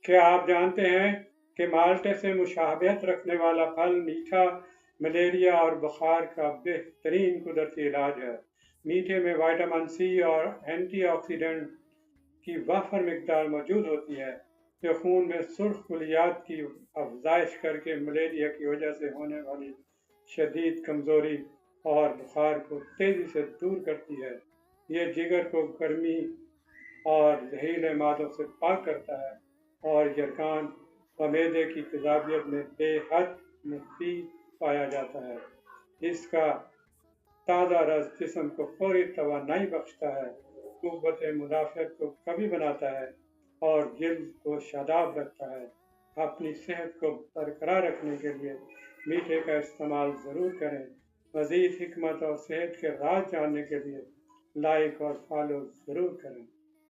क्या आप जानते हैं कि माल्टे से मुशाबहत रखने वाला फल मीठा मलेरिया और बुखार का बेहतरीन कुदरती इलाज है। मीठे में विटामिन सी और एंटीऑक्सीडेंट की वाफर मिकदार मौजूद होती है, जो खून में सुर्ख खलियात की अफजाइश करके मलेरिया की वजह से होने वाली शदीद कमज़ोरी और बुखार को तेज़ी से दूर करती है। ये जिगर को गर्मी और जहरीले मादों से पाक करता है और यरकान व मैदे की तेजाबियत में बेहद मुफीद पाया जाता है। इसका ताज़ा रस जिस्म को फौरी तवानाई बख्शता है, कुव्वत मुदाफ़त को कवी बनाता है और जिल्द को शादाब रखता है। अपनी सेहत को बरकरार रखने के लिए मीठे का इस्तेमाल ज़रूर करें। मज़ीद हिकमत और सेहत के राज जानने के लिए लाइक और फॉलो ज़रूर करें।